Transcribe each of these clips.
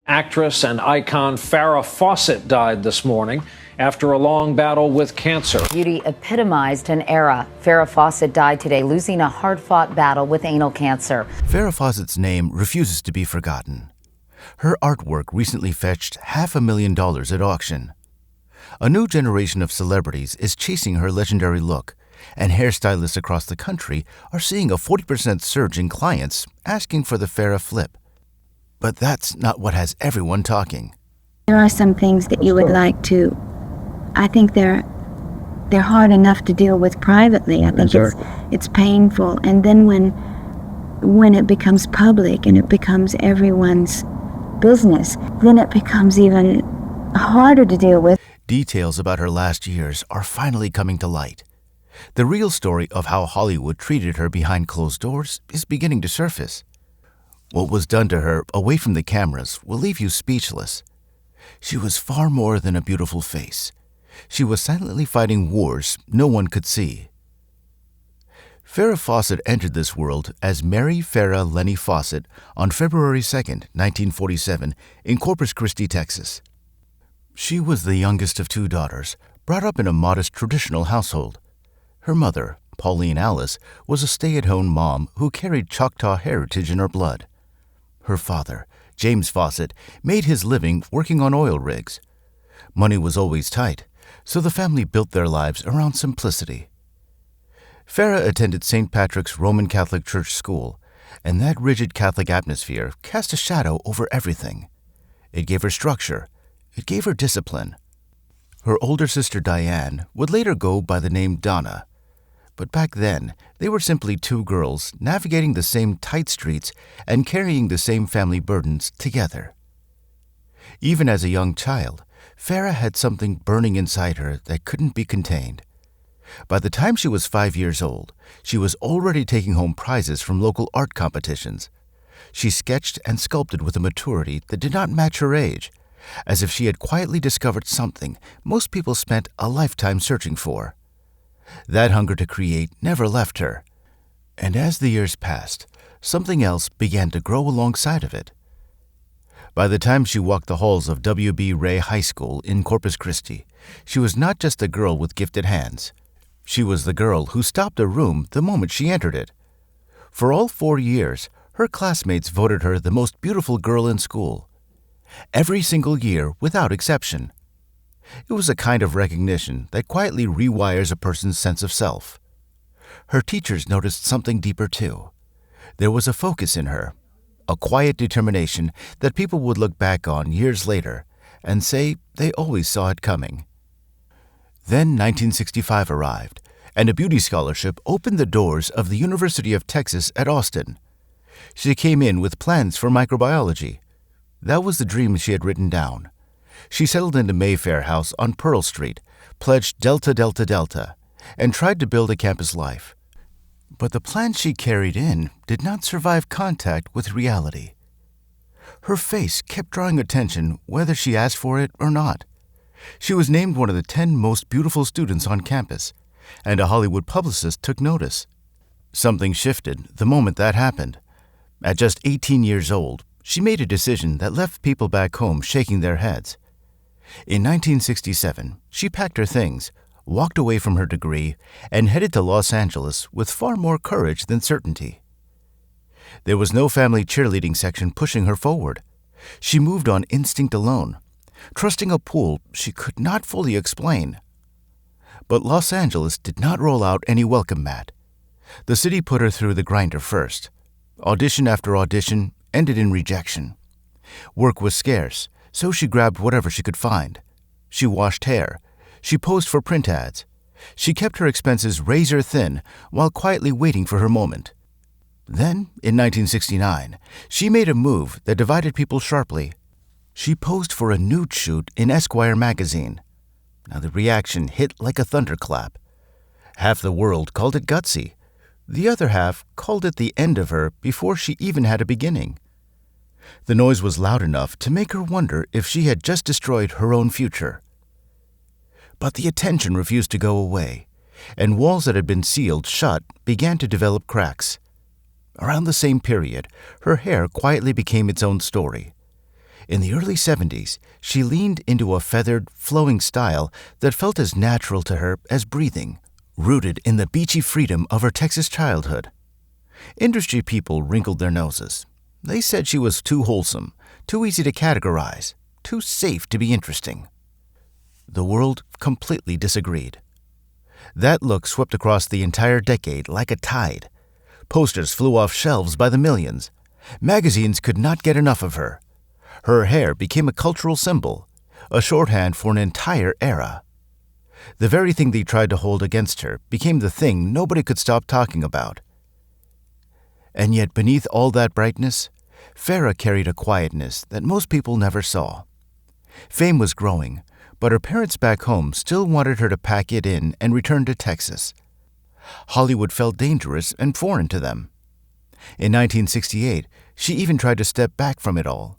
Actress and icon Farrah Fawcett died this morning after a long battle with cancer. Beauty epitomized an era. Farrah Fawcett died today, losing a hard-fought battle with anal cancer. Farrah Fawcett's name refuses to be forgotten. Her artwork recently fetched $500,000 at auction. A new generation of celebrities is chasing her legendary look, and hairstylists across the country are seeing a 40% surge in clients asking for the Farrah flip. But that's not what has everyone talking. There are some things that you would like to, I think they're hard enough to deal with privately. I think it's painful. And then when it becomes public and it becomes everyone's business, then it becomes even harder to deal with. Details about her last years are finally coming to light. The real story of how Hollywood treated her behind closed doors is beginning to surface. What was done to her away from the cameras will leave you speechless. She was far more than a beautiful face. She was silently fighting wars no one could see. Farrah Fawcett entered this world as Mary Farrah Lenny Fawcett on February 2, 1947, in Corpus Christi, Texas. She was the youngest of two daughters, brought up in a modest traditional household. Her mother, Pauline Alice, was a stay-at-home mom who carried Choctaw heritage in her blood. Her father, James Fawcett, made his living working on oil rigs. Money was always tight, so the family built their lives around simplicity. Farrah attended St. Patrick's Roman Catholic Church School, and that rigid Catholic atmosphere cast a shadow over everything. It gave her structure. It gave her discipline. Her older sister Diane would later go by the name Donna. But back then, they were simply two girls navigating the same tight streets and carrying the same family burdens together. Even as a young child, Farrah had something burning inside her that couldn't be contained. By the time she was 5 years old, she was already taking home prizes from local art competitions. She sketched and sculpted with a maturity that did not match her age, as if she had quietly discovered something most people spent a lifetime searching for. That hunger to create never left her. And as the years passed, something else began to grow alongside of it. By the time she walked the halls of W.B. Ray High School in Corpus Christi, she was not just a girl with gifted hands. She was the girl who stopped a room the moment she entered it. For all 4 years, her classmates voted her the most beautiful girl in school. Every single year, without exception. It was a kind of recognition that quietly rewires a person's sense of self. Her teachers noticed something deeper too. There was a focus in her, a quiet determination that people would look back on years later and say they always saw it coming. Then 1965 arrived, and a beauty scholarship opened the doors of the University of Texas at Austin. She came in with plans for microbiology. That was the dream she had written down. She settled into Mayfair House on Pearl Street, pledged Delta Delta Delta, and tried to build a campus life. But the plan she carried in did not survive contact with reality. Her face kept drawing attention whether she asked for it or not. She was named one of the 10 most beautiful students on campus, and a Hollywood publicist took notice. Something shifted the moment that happened. At just 18 years old, she made a decision that left people back home shaking their heads. In 1967, she packed her things, walked away from her degree, and headed to Los Angeles with far more courage than certainty. There was no family cheerleading section pushing her forward. She moved on instinct alone, trusting a pull she could not fully explain. But Los Angeles did not roll out any welcome mat. The city put her through the grinder first. Audition after audition ended in rejection. Work was scarce, so she grabbed whatever she could find. She washed hair. She posed for print ads. She kept her expenses razor thin while quietly waiting for her moment. Then, in 1969, she made a move that divided people sharply. She posed for a nude shoot in Esquire magazine. Now the reaction hit like a thunderclap. Half the world called it gutsy. The other half called it the end of her before she even had a beginning. The noise was loud enough to make her wonder if she had just destroyed her own future. But the attention refused to go away, and walls that had been sealed shut began to develop cracks. Around the same period, her hair quietly became its own story. In the early 70s, she leaned into a feathered, flowing style that felt as natural to her as breathing, rooted in the beachy freedom of her Texas childhood. Industry people wrinkled their noses. They said she was too wholesome, too easy to categorize, too safe to be interesting. The world completely disagreed. That look swept across the entire decade like a tide. Posters flew off shelves by the millions. Magazines could not get enough of her. Her hair became a cultural symbol, a shorthand for an entire era. The very thing they tried to hold against her became the thing nobody could stop talking about. And yet beneath all that brightness, Farrah carried a quietness that most people never saw. Fame was growing, but her parents back home still wanted her to pack it in and return to Texas. Hollywood felt dangerous and foreign to them. In 1968, she even tried to step back from it all.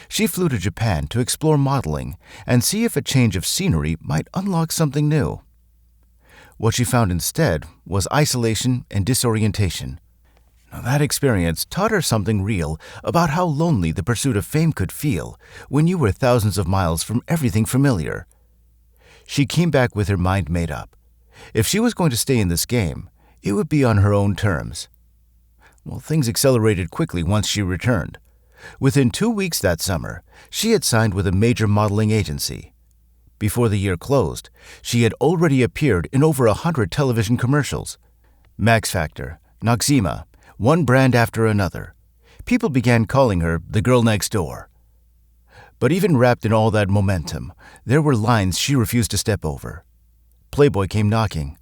She flew to Japan to explore modeling and see if a change of scenery might unlock something new. What she found instead was isolation and disorientation. Now, that experience taught her something real about how lonely the pursuit of fame could feel when you were thousands of miles from everything familiar. She came back with her mind made up. If she was going to stay in this game, it would be on her own terms. Well, things accelerated quickly once she returned. Within 2 weeks that summer, she had signed with a major modeling agency. Before the year closed, she had already appeared in over 100 television commercials. Max Factor, Noxzema, one brand after another. People began calling her the girl next door. But even wrapped in all that momentum, there were lines she refused to step over. Playboy came knocking.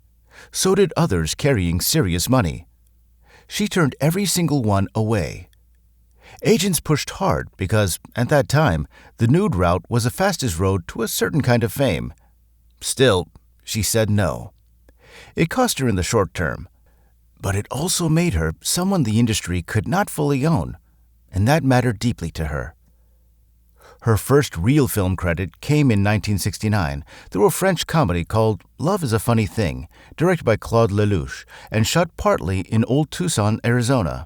So did others carrying serious money. She turned every single one away. Agents pushed hard because, at that time, the nude route was the fastest road to a certain kind of fame. Still, she said no. It cost her in the short term, but it also made her someone the industry could not fully own, and that mattered deeply to her. Her first real film credit came in 1969 through a French comedy called Love is a Funny Thing, directed by Claude Lelouch and shot partly in Old Tucson, Arizona.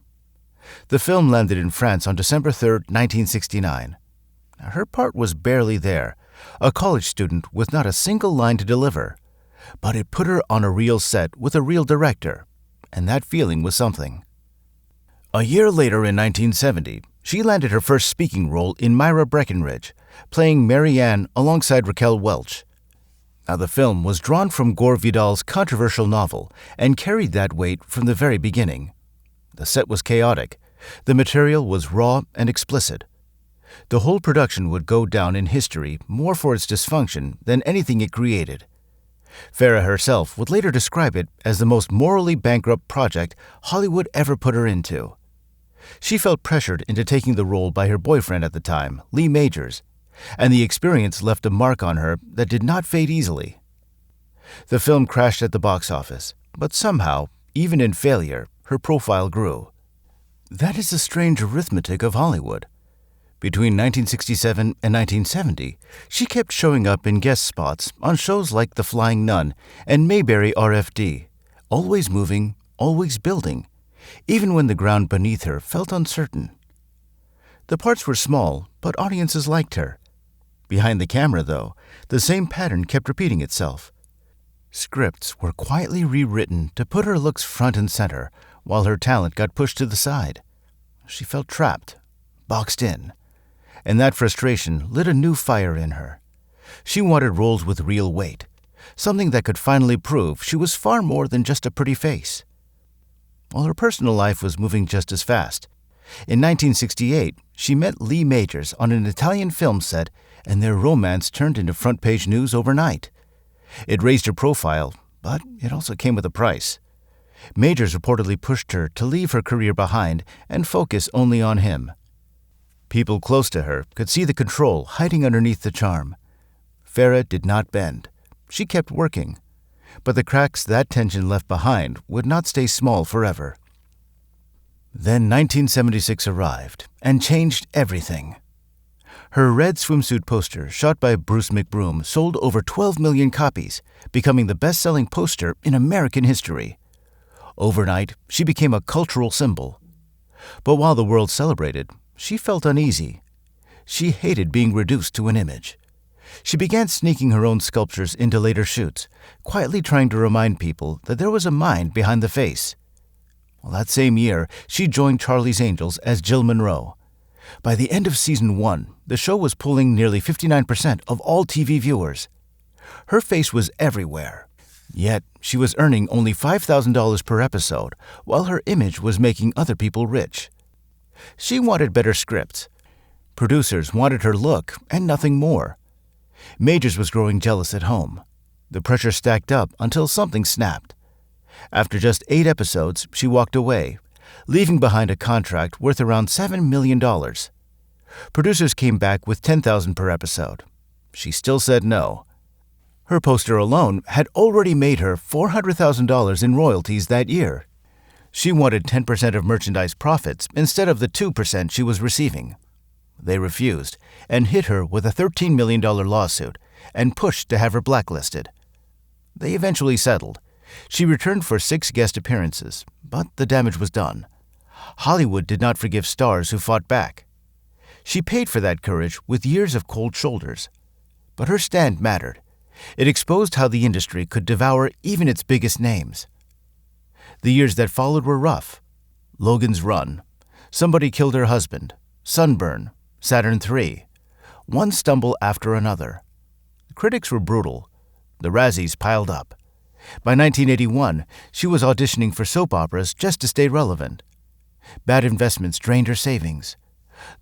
The film landed in France on December 3, 1969. Her part was barely there, a college student with not a single line to deliver, but it put her on a real set with a real director, and that feeling was something. A year later in 1970, she landed her first speaking role in Myra Breckinridge, playing Mary Ann alongside Raquel Welch. Now, the film was drawn from Gore Vidal's controversial novel and carried that weight from the very beginning. The set was chaotic. The material was raw and explicit. The whole production would go down in history more for its dysfunction than anything it created. Farrah herself would later describe it as the most morally bankrupt project Hollywood ever put her into. She felt pressured into taking the role by her boyfriend at the time, Lee Majors, and the experience left a mark on her that did not fade easily. The film crashed at the box office, but somehow, even in failure, her profile grew. That is the strange arithmetic of Hollywood. Between 1967 and 1970, she kept showing up in guest spots on shows like The Flying Nun and Mayberry RFD, always moving, always building, even when the ground beneath her felt uncertain. The parts were small, but audiences liked her. Behind the camera, though, the same pattern kept repeating itself. Scripts were quietly rewritten to put her looks front and center, while her talent got pushed to the side. She felt trapped, boxed in, and that frustration lit a new fire in her. She wanted roles with real weight, something that could finally prove she was far more than just a pretty face. While her personal life was moving just as fast. In 1968, she met Lee Majors on an Italian film set, and their romance turned into front-page news overnight. It raised her profile, but it also came with a price. Majors reportedly pushed her to leave her career behind and focus only on him. People close to her could see the control hiding underneath the charm. Farrah did not bend. She kept working. But the cracks that tension left behind would not stay small forever. Then 1976 arrived and changed everything. Her red swimsuit poster, shot by Bruce McBroom, sold over 12 million copies, becoming the best-selling poster in American history. Overnight, she became a cultural symbol. But while the world celebrated, she felt uneasy. She hated being reduced to an image. She began sneaking her own sculptures into later shoots, quietly trying to remind people that there was a mind behind the face. Well, that same year, she joined Charlie's Angels as Jill Monroe. By the end of season 1, the show was pulling nearly 59% of all TV viewers. Her face was everywhere. Yet, she was earning only $5,000 per episode, while her image was making other people rich. She wanted better scripts. Producers wanted her look and nothing more. Majors was growing jealous at home. The pressure stacked up until something snapped. After just 8 episodes, she walked away, leaving behind a contract worth around $7 million. Producers came back with $10,000 per episode. She still said no. Her poster alone had already made her $400,000 in royalties that year. She wanted 10% of merchandise profits instead of the 2% she was receiving. They refused and hit her with a $13 million lawsuit and pushed to have her blacklisted. They eventually settled. She returned for 6 guest appearances, but the damage was done. Hollywood did not forgive stars who fought back. She paid for that courage with years of cold shoulders. But her stand mattered. It exposed how the industry could devour even its biggest names. The years that followed were rough. Logan's Run, Somebody Killed Her Husband, Sunburn, Saturn III, one stumble after another. The critics were brutal. The Razzies piled up. By 1981, she was auditioning for soap operas just to stay relevant. Bad investments drained her savings.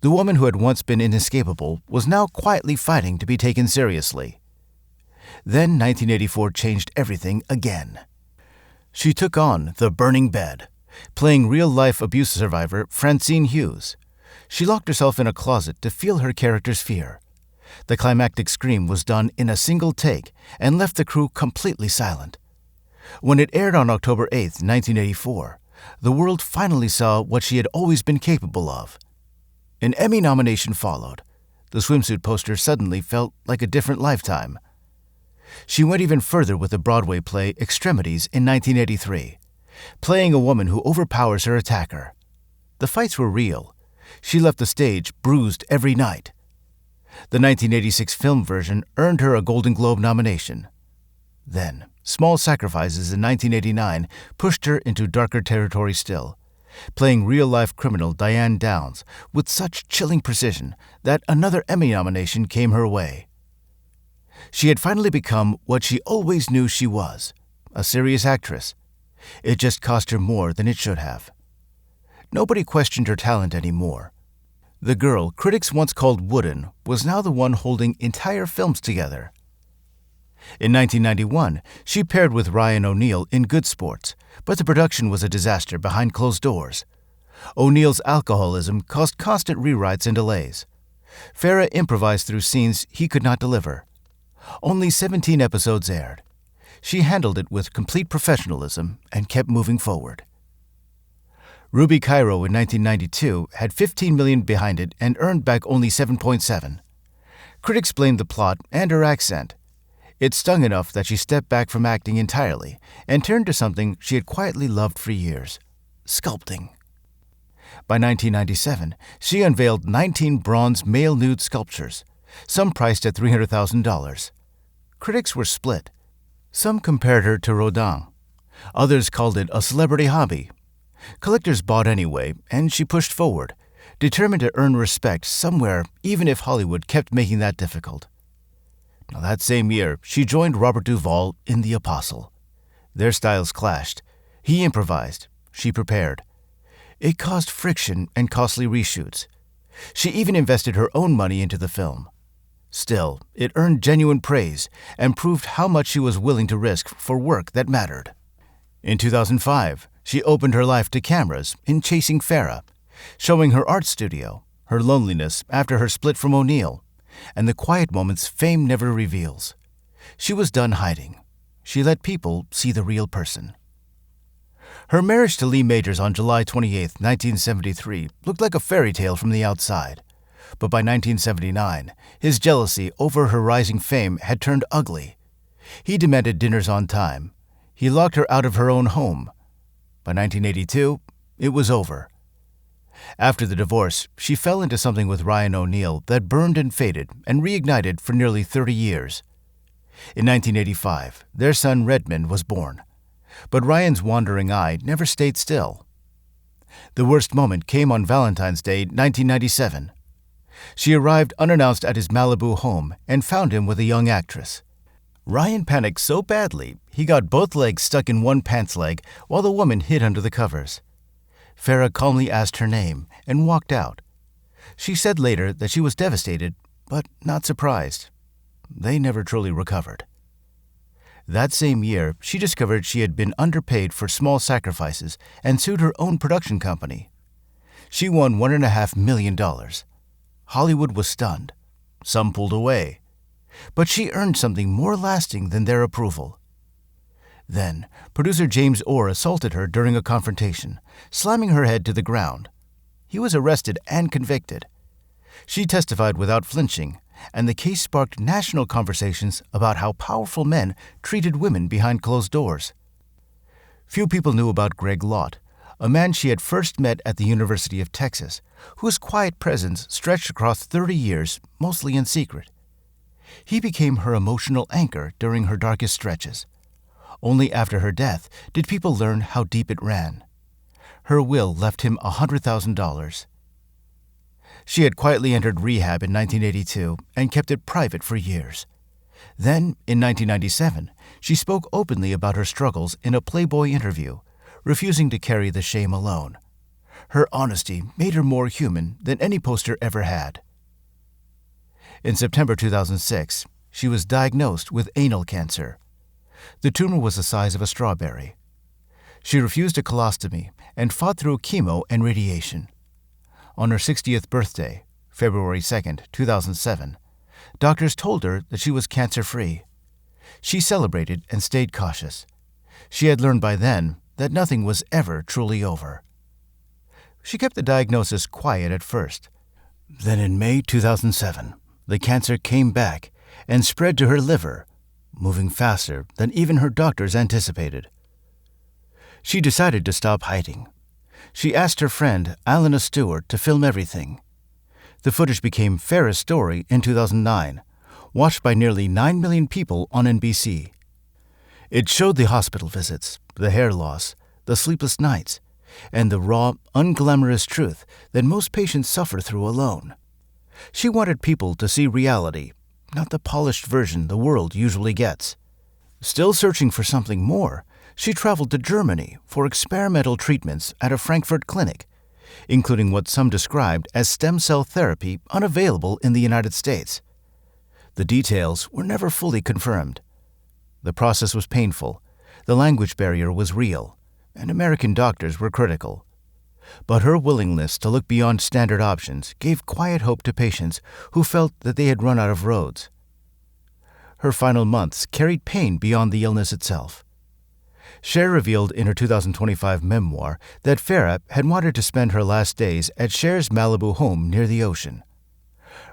The woman who had once been inescapable was now quietly fighting to be taken seriously. Then 1984 changed everything again. She took on The Burning Bed, playing real-life abuse survivor Francine Hughes. She locked herself in a closet to feel her character's fear. The climactic scream was done in a single take and left the crew completely silent. When it aired on October 8, 1984, the world finally saw what she had always been capable of. An Emmy nomination followed. The swimsuit poster suddenly felt like a different lifetime. She went even further with the Broadway play Extremities in 1983, playing a woman who overpowers her attacker. The fights were real. She left the stage bruised every night. The 1986 film version earned her a Golden Globe nomination. Then, Small Sacrifices in 1989 pushed her into darker territory still, playing real-life criminal Diane Downs with such chilling precision that another Emmy nomination came her way. She had finally become what she always knew she was, a serious actress. It just cost her more than it should have. Nobody questioned her talent anymore. The girl critics once called wooden was now the one holding entire films together. In 1991, she paired with Ryan O'Neal in Good Sports, but the production was a disaster behind closed doors. O'Neal's alcoholism caused constant rewrites and delays. Farrah improvised through scenes he could not deliver. Only 17 episodes aired. She handled it with complete professionalism and kept moving forward. Ruby Cairo in 1992 had $15 million behind it and earned back only $7.7. Critics blamed the plot and her accent. It stung enough that she stepped back from acting entirely and turned to something she had quietly loved for years, sculpting. By 1997, she unveiled 19 bronze male nude sculptures, some priced at $300,000. Critics were split. Some compared her to Rodin. Others called it a celebrity hobby. Collectors bought anyway, and she pushed forward, determined to earn respect somewhere even if Hollywood kept making that difficult. Now, that same year, she joined Robert Duvall in The Apostle. Their styles clashed. He improvised. She prepared. It caused friction and costly reshoots. She even invested her own money into the film. Still, it earned genuine praise and proved how much she was willing to risk for work that mattered. In 2005, she opened her life to cameras in Chasing Farrah, showing her art studio, her loneliness after her split from O'Neal, and the quiet moments fame never reveals. She was done hiding. She let people see the real person. Her marriage to Lee Majors on July 28, 1973, looked like a fairy tale from the outside. But by 1979, his jealousy over her rising fame had turned ugly. He demanded dinners on time. He locked her out of her own home. By 1982, it was over. After the divorce, she fell into something with Ryan O'Neal that burned and faded and reignited for nearly 30 years. In 1985, their son Redmond was born. But Ryan's wandering eye never stayed still. The worst moment came on Valentine's Day, 1997. She arrived unannounced at his Malibu home and found him with a young actress. Ryan panicked so badly, he got both legs stuck in one pants leg while the woman hid under the covers. Farrah calmly asked her name and walked out. She said later that she was devastated, but not surprised. They never truly recovered. That same year, she discovered she had been underpaid for small sacrifices and sued her own production company. She won $1.5 million. Hollywood was stunned. Some pulled away. But she earned something more lasting than their approval. Then, producer James Orr assaulted her during a confrontation, slamming her head to the ground. He was arrested and convicted. She testified without flinching, and the case sparked national conversations about how powerful men treated women behind closed doors. Few people knew about Greg Lott, a man she had first met at the University of Texas, whose quiet presence stretched across 30 years, mostly in secret. He became her emotional anchor during her darkest stretches. Only after her death did people learn how deep it ran. Her will left him $100,000. She had quietly entered rehab in 1982 and kept it private for years. Then, in 1997, she spoke openly about her struggles in a Playboy interview, refusing to carry the shame alone. Her honesty made her more human than any poster ever had. In September 2006, she was diagnosed with anal cancer. The tumor was the size of a strawberry. She refused a colostomy and fought through chemo and radiation. On her 60th birthday, February 2, 2007, doctors told her that she was cancer-free. She celebrated and stayed cautious. She had learned by then that nothing was ever truly over. She kept the diagnosis quiet at first. Then in May 2007, the cancer came back and spread to her liver, moving faster than even her doctors anticipated. She decided to stop hiding. She asked her friend, Alana Stewart, to film everything. The footage became Farrah's story in 2009, watched by nearly 9 million people on NBC. It showed the hospital visits, the hair loss, the sleepless nights, and the raw, unglamorous truth that most patients suffer through alone. She wanted people to see reality, not the polished version the world usually gets. Still searching for something more, she traveled to Germany for experimental treatments at a Frankfurt clinic, including what some described as stem cell therapy unavailable in the United States. The details were never fully confirmed. The process was painful, the language barrier was real, and American doctors were critical. But her willingness to look beyond standard options gave quiet hope to patients who felt that they had run out of roads. Her final months carried pain beyond the illness itself. Cher revealed in her 2025 memoir that Farrah had wanted to spend her last days at Cher's Malibu home near the ocean.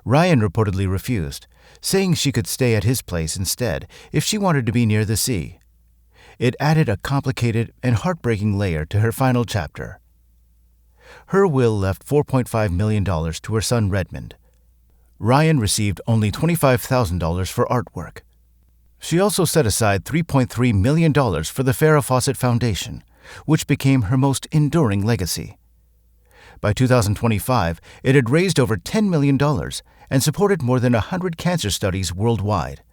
Ryan reportedly refused, saying she could stay at his place instead if she wanted to be near the sea. It added a complicated and heartbreaking layer to her final chapter. Her will left $4.5 million to her son Redmond. Ryan received only $25,000 for artwork. She also set aside $3.3 million for the Farrah Fawcett Foundation, which became her most enduring legacy. By 2025, it had raised over $10 million and supported more than 100 cancer studies worldwide.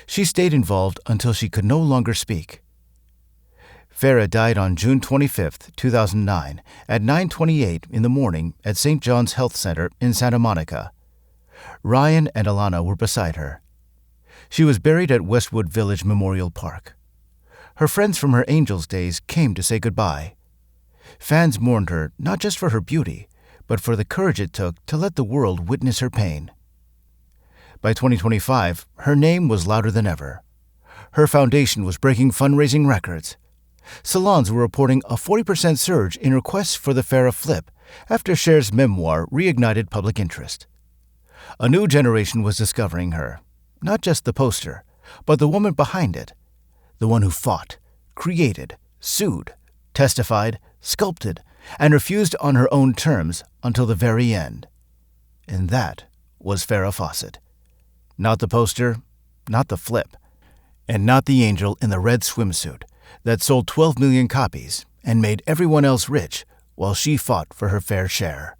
She stayed involved until she could no longer speak. Farrah died on June 25, 2009, at 9:28 in the morning at St. John's Health Center in Santa Monica. Ryan and Alana were beside her. She was buried at Westwood Village Memorial Park. Her friends from her Angels days came to say goodbye. Fans mourned her not just for her beauty, but for the courage it took to let the world witness her pain. By 2025, her name was louder than ever. Her foundation was breaking fundraising records. Salons were reporting a 40% surge in requests for the Farrah flip after Cher's memoir reignited public interest. A new generation was discovering her, not just the poster, but the woman behind it, the one who fought, created, sued, testified, sculpted, and refused on her own terms until the very end. And that was Farrah Fawcett. Not the poster, not the flip, and not the angel in the red swimsuit that sold 12 million copies and made everyone else rich while she fought for her fair share.